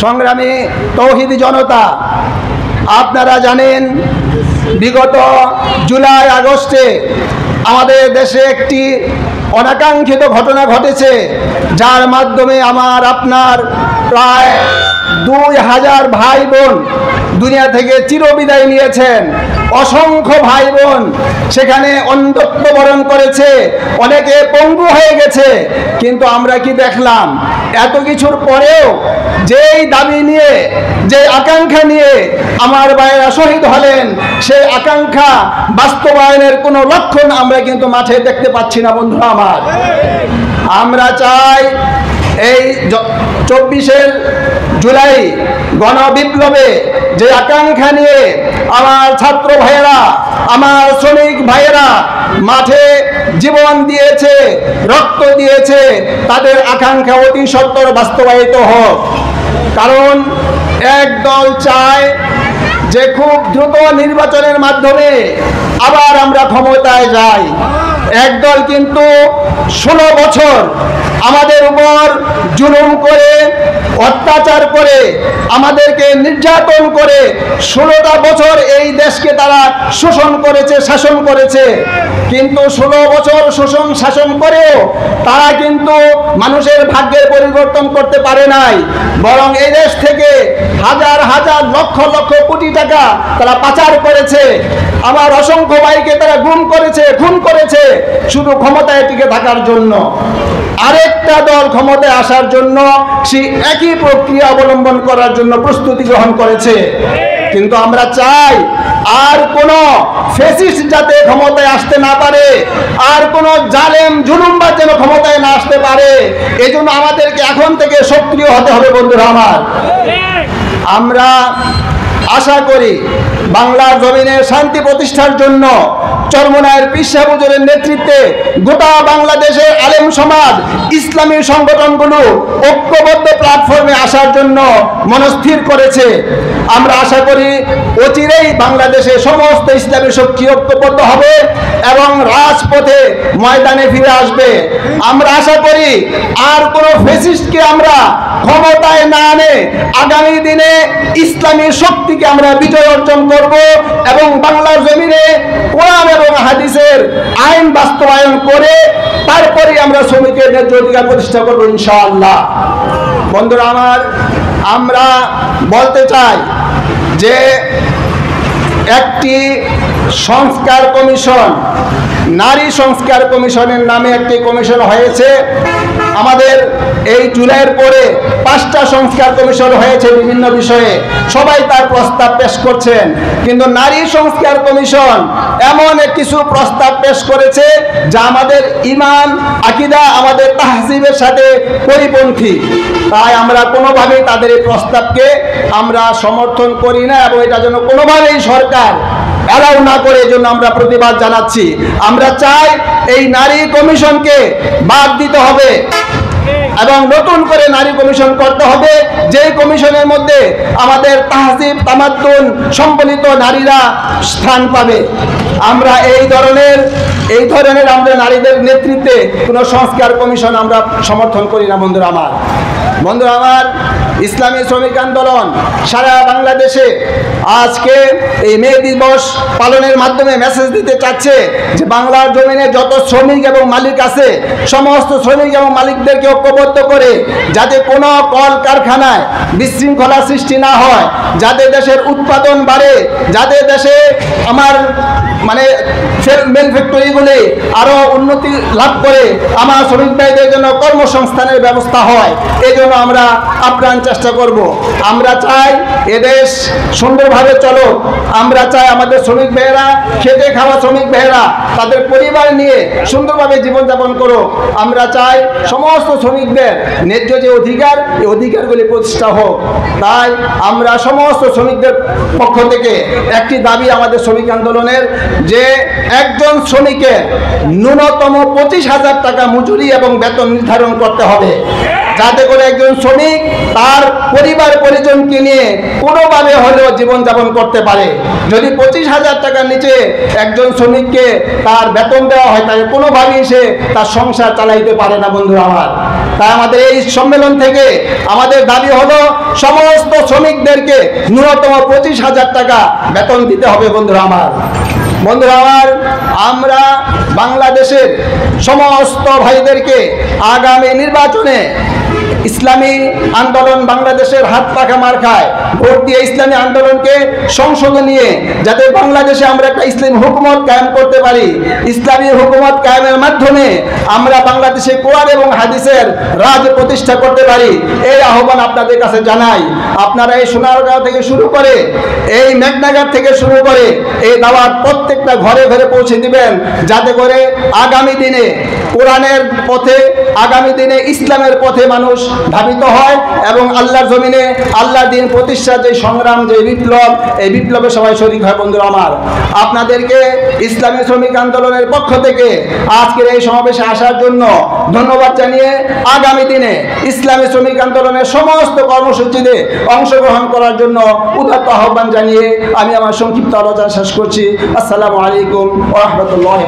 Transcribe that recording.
সংগ্রামী তৌহিদি জনতা, আপনারা জানেন বিগত জুলাই আগস্টে আমাদের দেশে একটি অনাকাঙ্ক্ষিত ঘটনা ঘটেছে, যার মাধ্যমে আমার আপনার প্রায় 2000 ভাই বোন দুনিয়া থেকে চিরবিদায় নিয়েছেন। অসংখ্য ভাই বোন সেখানে অন্ধত্ব বরণ করেছে, অনেকে পঙ্গু হয়ে গেছে। কিন্তু আমরা কি দেখলাম, এত কিছুর পরেও যেই দাবি নিয়ে, যে আকাঙ্ক্ষা নিয়ে আমার ভাইয়েরা শহীদ হলেন, সেই আকাঙ্ক্ষা বাস্তবায়নের কোনো লক্ষণ আমরা কিন্তু মাঠে দেখতে পাচ্ছি না। বন্ধুরা আমার, আমরা চাই এই 24 জুলাই গণবিপ্লবে যে আকাঙ্ক্ষা নিয়ে আমার ছাত্র ভাইয়েরা, আমার শ্রমিক ভাইয়েরা মাঠে জীবন দিয়েছে, রক্ত দিয়েছে, তাদের আকাঙ্ক্ষা অতি সত্বর বাস্তবায়িত হোক। কারণ এক দল চায় যে খুব দ্রুত নির্বাচনের মাধ্যমে আবার আমরা ক্ষমতায় যাই। একদল কিন্তু 16 বছর আমাদের উপর জুলুম করে, অত্যাচার করে, আমাদেরকে নির্যাতন করে 16টা বছর এই দেশকে তারা শোষণ করেছে, শাসন করেছে। কিন্তু 16 বছর শোষণ শাসন করেও তারা কিন্তু মানুষের ভাগ্যের পরিবর্তন করতে পারে নাই, বরং এই দেশ থেকে হাজার হাজার লক্ষ লক্ষ কোটি টাকা তারা পাচার করেছে। আমার অসংখ্য ভাইকে তারা গুম করেছে, খুন করেছে, শুধু ক্ষমতায় টিকে থাকার জন্য। আরেকটা দল ক্ষমতায় আসার জন্য সেই একই প্রক্রিয়া অবলম্বন করার জন্য প্রস্তুতি গ্রহণ করেছে। কিন্তু আমরা চাই আর কোন ফ্যাসিস্ট যাতে ক্ষমতায় আসতে না পারে, আর কোন জালেম জুলুমবাজ যেন ক্ষমতায় না আসতে পারে। এজন্য আমাদেরকে এখন থেকে সক্রিয় হতে হবে। বন্ধুরা আমার, আমরা আশা করি বাংলার জমিনে শান্তি প্রতিষ্ঠার জন্য চরমনায়ের পীর সাহেব হুজুরের নেতৃত্বে গোটা বাংলাদেশের আলেম সমাজ, ইসলামী সংগঠনগুলো ঐক্যবদ্ধ প্ল্যাটফর্মে আসার জন্য মনস্থির করেছে। আমরা আশা করি অচিরেই বাংলাদেশে সমস্ত ইসলামী শক্তি ঐক্যবদ্ধ হবে এবং রাজপথে ময়দানে ফিরে আসবে। আমরা আশা করি আর কোনো ফ্যাসিস্টকে আমরা ক্ষমতায় না আনে আগামী দিনে ইসলামী শক্তিকে আমরা বিজয় অর্জন করব এবং বাংলার জমিনে কোরআন এবং হাদিসের আইন বাস্তবায়ন করে তারপরে আমরা শ্রমিকের ন্যায্য অধিকার প্রতিষ্ঠা করব ইনশাআল্লাহ। বন্ধুরা আমার, আমরা বলতে চাই যে একটি সংস্কার কমিশন, নারী সংস্কার কমিশনের নামে একটি কমিশন হয়েছে। আমাদের এই জুলাইয়ের পরে 5টা সংস্কার কমিশন হয়েছে বিভিন্ন বিষয়ে, সবাই তার প্রস্তাব পেশ করছেন। কিন্তু নারী সংস্কার কমিশন এমন কিছু প্রস্তাব পেশ করেছে যা আমাদের ঈমান, আকীদা, আমাদের তাহজিবের সাথে পরিপন্থী। তাই আমরা কোনোভাবেই তাদের এই প্রস্তাবকে আমরা সমর্থন করি না এবং এটা যেন কোনোভাবেই সরকার অ্যালাউ না করে, এজন্য আমরা প্রতিবাদ জানাচ্ছি। আমরা চাই এই নারী কমিশনকে বাদ দিতে হবে এবং নতুন করে নারী কমিশন করতে হবে, যে কমিশনের মধ্যে আমাদের তাহজিব তামাদ্দুন সম্বলিত নারীরা স্থান পাবে। আমরা এই ধরনের আমরা নারীদের নেতৃত্বে কোনো সংস্কার কমিশন আমরা সমর্থন করি না। বন্ধুরা আমার, ইসলামী শ্রমিক আন্দোলন সারা বাংলাদেশে আজকে এই মে দিবস পালনের মাধ্যমে মেসেজ দিতে চাচ্ছে যে বাংলার জমিনে যত শ্রমিক এবং মালিক আছে, সমস্ত শ্রমিক এবং মালিকদেরকে ঐক্যবদ্ধ করে যাতে কোনো কল কারখানায় বিশৃঙ্খলা সৃষ্টি না হয়, যাতে দেশের উৎপাদন বাড়ে, যাতে দেশে আমার ম্যানুফ্যাক্টরিগুলি আরো উন্নতি লাভ করে আমার শ্রমিক ভাইদের জন্য কর্মসংস্থানের ব্যবস্থা হয়, এই জন্য আমরা আপ্রাণ চেষ্টা করব। আমরা চাই এদেশ সুন্দরভাবে চলো। আমরা চাই আমাদের শ্রমিক ভাইয়েরা, খেটে খাওয়া শ্রমিক ভাইয়েরা তাদের পরিবার নিয়ে সুন্দরভাবে জীবনযাপন করো। আমরা চাই সমস্ত শ্রমিকদের ন্যায্য যে অধিকার, এই অধিকারগুলি প্রতিষ্ঠা হোক। তাই আমরা সমস্ত শ্রমিকদের পক্ষ থেকে একটি দাবি আমাদের শ্রমিক আন্দোলনের, যে একজন শ্রমিকের ন্যূনতম 25,000 টাকা মজুরি এবং বেতন নির্ধারণ করতে হবে, যাতে করে একজন শ্রমিক তার তার পরিবার পরিজনকে নিয়ে কোনোভাবে হলেও জীবনযাপন করতে পারে। যদি 25,000 টাকার নিচে একজন শ্রমিককে তার বেতন দেওয়া হয়, তাহলে কোনোভাবেই সে তার সংসার চালাইতে পারে না বন্ধুরা আমার। তাই আমাদের এই সম্মেলন থেকে আমাদের দাবি হলো সমস্ত শ্রমিকদেরকে ন্যূনতম 25,000 টাকা বেতন দিতে হবে বন্ধুরা আমার। বন্ধুরা আমার, আমরা বাংলাদেশের সমস্ত ভাইদেরকে আগামী নির্বাচনে ইসলামী আন্দোলন বাংলাদেশের হাত পাখা মার খায় ভোট দিয়ে ইসলামী আন্দোলনকে সংসদে নিয়ে যাতে বাংলাদেশে আমরা একটা ইসলামী হুকুমত কায়েম করতে পারি, ইসলামী হুকুমত কায়েমের মাধ্যমে আমরা বাংলাদেশে কোরআন এবং হাদিসের রাজ প্রতিষ্ঠা করতে পারি, এই আহ্বান আপনাদের কাছে জানাই। আপনারা এই সোনারগাঁও থেকে শুরু করে এই মেঘনাঘাট থেকে শুরু করে এই দাওয়াত প্রত্যেকটা ঘরে ঘরে পৌঁছে দিবেন, যাতে করে আগামী দিনে কোরআনের পথে, আগামী দিনে ইসলামের পথে মানুষ ধাবিত হয় এবং আল্লাহর জমিনে আল্লাহর দিন প্রতিষ্ঠার যে সংগ্রাম, যে বিপ্লব, এই বিপ্লবে সবাই শরীক হয়। বন্ধুরা আমার, আপনাদেরকে ইসলামী শ্রমিক আন্দোলনের পক্ষ থেকে আজকের এই সমাবেশে আসার জন্য ধন্যবাদ জানিয়ে আগামী দিনে ইসলামী শ্রমিক আন্দোলনের সমস্ত কর্মসূচিতে অংশগ্রহণ করার জন্য উদাত্ত আহ্বান জানিয়ে আমি আমার সংক্ষিপ্ত আলোচনা শেষ করছি। আসসালামু আলাইকুম ওয়া রাহমাতুল্লাহি।